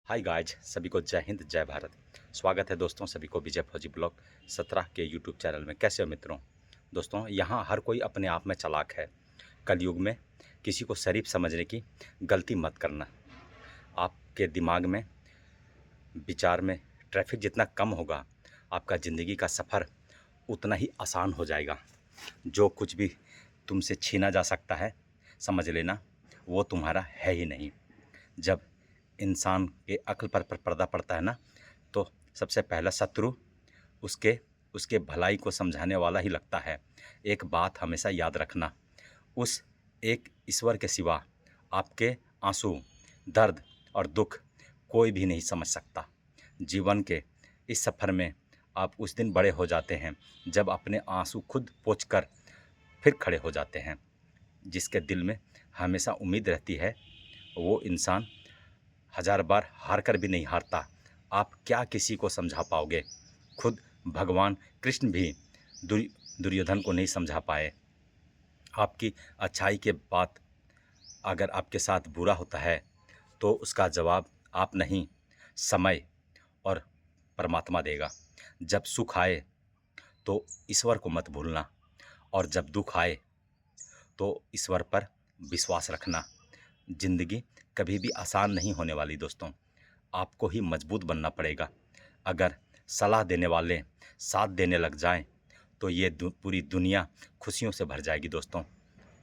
Hi guys, सभी को जय हिंद जय भारत। स्वागत है दोस्तों सभी को विजय फौजी ब्लॉग 17 के यूट्यूब चैनल में। कैसे हो मित्रों? दोस्तों, यहाँ हर कोई अपने आप में चालाक है। कलयुग में किसी को शरीफ समझने की गलती मत करना। आपके दिमाग में, विचार में ट्रैफिक जितना कम होगा, आपका ज़िंदगी का सफ़र उतना ही आसान हो जाएगा। जो कुछ भी तुमसे छीना जा सकता है, समझ लेना वो तुम्हारा है ही नहीं। जब इंसान के अक्ल पर पर्दा पड़ता है ना, तो सबसे पहला शत्रु उसके उसके भलाई को समझाने वाला ही लगता है। एक बात हमेशा याद रखना, उस एक ईश्वर के सिवा आपके आंसू, दर्द और दुख कोई भी नहीं समझ सकता। जीवन के इस सफ़र में आप उस दिन बड़े हो जाते हैं जब अपने आंसू खुद पोंछकर फिर खड़े हो जाते हैं। जिसके दिल में हमेशा उम्मीद रहती है, वो इंसान हजार बार हार कर भी नहीं हारता। आप क्या किसी को समझा पाओगे? खुद भगवान कृष्ण भी दुर्योधन को नहीं समझा पाए। आपकी अच्छाई के बाद अगर आपके साथ बुरा होता है तो उसका जवाब आप नहीं, समय और परमात्मा देगा। जब सुख आए तो ईश्वर को मत भूलना, और जब दुख आए तो ईश्वर पर विश्वास रखना। ज़िंदगी कभी भी आसान नहीं होने वाली दोस्तों। आपको ही मजबूत बनना पड़ेगा। अगर सलाह देने वाले साथ देने लग जाएं तो ये पूरी दुनिया खुशियों से भर जाएगी दोस्तों।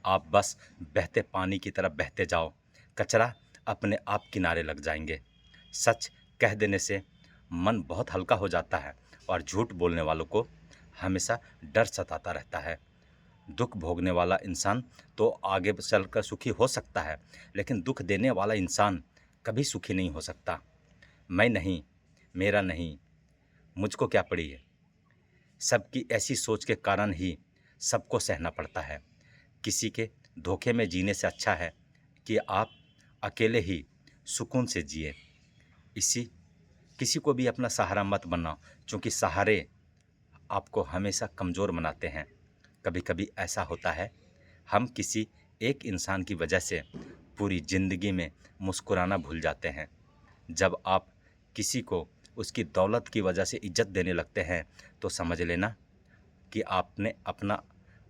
आप बस बहते पानी की तरह बहते जाओ, कचरा अपने आप किनारे लग जाएंगे। सच कह देने से मन बहुत हल्का हो जाता है, और झूठ बोलने वालों को हमेशा डर सताता रहता है। दुख भोगने वाला इंसान तो आगे चलकर सुखी हो सकता है, लेकिन दुख देने वाला इंसान कभी सुखी नहीं हो सकता। मैं नहीं, मेरा नहीं, मुझको क्या पड़ी है। सबकी ऐसी सोच के कारण ही सबको सहना पड़ता है। किसी के धोखे में जीने से अच्छा है कि आप अकेले ही सुकून से जिए। इसी किसी को भी अपना सहारा मत बनाओ, क्योंकि सहारे आपको हमेशा कमज़ोर बनाते हैं। कभी कभी ऐसा होता है, हम किसी एक इंसान की वजह से पूरी ज़िंदगी में मुस्कुराना भूल जाते हैं। जब आप किसी को उसकी दौलत की वजह से इज्जत देने लगते हैं तो समझ लेना कि आपने अपना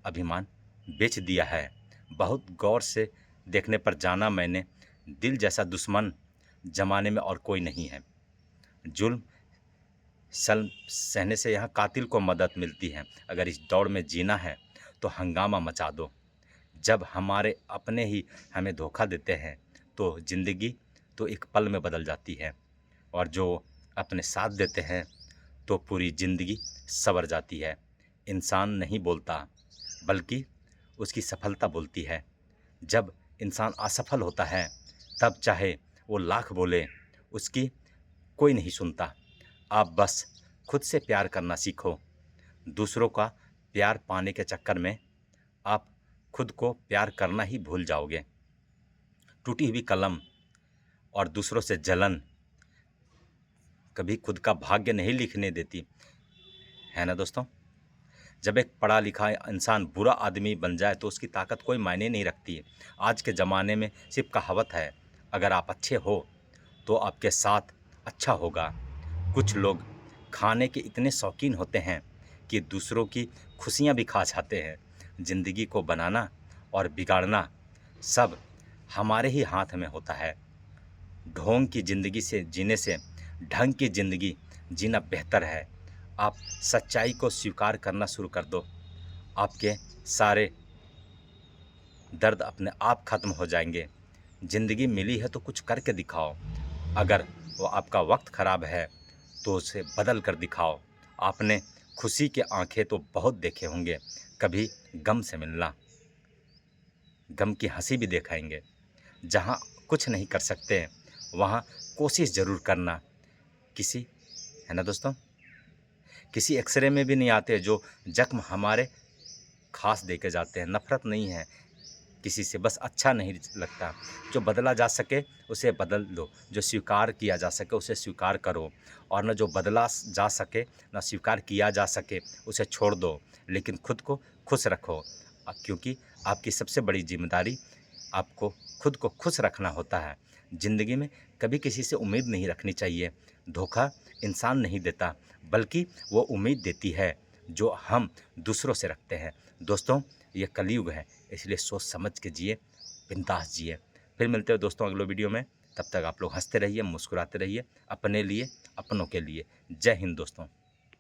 अभिमान बेच दिया है। बहुत गौर से देखने पर जाना मैंने, दिल जैसा दुश्मन ज़माने में और कोई नहीं है। जुल्म सहने से यहाँ कातिल को मदद मिलती है। अगर इस दौड़ में जीना है तो हंगामा मचा दो। जब हमारे अपने ही हमें धोखा देते हैं तो ज़िंदगी तो एक पल में बदल जाती है, और जो अपने साथ देते हैं तो पूरी ज़िंदगी संवर जाती है। इंसान नहीं बोलता, बल्कि उसकी सफलता बोलती है। जब इंसान असफल होता है तब चाहे वो लाख बोले, उसकी कोई नहीं सुनता। आप बस खुद से प्यार करना सीखो। दूसरों का प्यार पाने के चक्कर में आप खुद को प्यार करना ही भूल जाओगे। टूटी हुई कलम और दूसरों से जलन कभी खुद का भाग्य नहीं लिखने देती, है ना दोस्तों? जब एक पढ़ा लिखा इंसान बुरा आदमी बन जाए तो उसकी ताकत कोई मायने नहीं रखती है। आज के ज़माने में सिर्फ कहावत है, अगर आप अच्छे हो तो आपके साथ अच्छा होगा। कुछ लोग खाने के इतने शौकीन होते हैं कि दूसरों की खुशियाँ भी खा जाते हैं। ज़िंदगी को बनाना और बिगाड़ना सब हमारे ही हाथ में होता है। ढोंग की ज़िंदगी से जीने से ढंग की ज़िंदगी जीना बेहतर है। आप सच्चाई को स्वीकार करना शुरू कर दो, आपके सारे दर्द अपने आप ख़त्म हो जाएंगे। ज़िंदगी मिली है तो कुछ करके दिखाओ। अगर वो आपका वक्त ख़राब है तो उसे बदल कर दिखाओ। आपने खुशी के आंखें तो बहुत देखे होंगे, कभी गम से मिलना, गम की हंसी भी दिखाएंगे। जहाँ कुछ नहीं कर सकते वहाँ कोशिश ज़रूर करना। किसी, है ना दोस्तों, किसी एक्सरे में भी नहीं आते जो जख्म हमारे खास देके जाते हैं। नफ़रत नहीं है किसी से, बस अच्छा नहीं लगता। जो बदला जा सके उसे बदल दो, जो स्वीकार किया जा सके उसे स्वीकार करो, और न जो बदला जा सके, न स्वीकार किया जा सके, उसे छोड़ दो। लेकिन खुद को खुश रखो, क्योंकि आपकी सबसे बड़ी जिम्मेदारी आपको खुद को खुश रखना होता है। ज़िंदगी में कभी किसी से उम्मीद नहीं रखनी चाहिए। धोखा इंसान नहीं देता, बल्कि वो उम्मीद देती है जो हम दूसरों से रखते हैं। दोस्तों, ये कलयुग है, इसलिए सोच समझ के जिए, बिंदास जिए। फिर मिलते हैं दोस्तों अगले वीडियो में। तब तक आप लोग हंसते रहिए, मुस्कुराते रहिए, अपने लिए, अपनों के लिए। जय हिंद दोस्तों।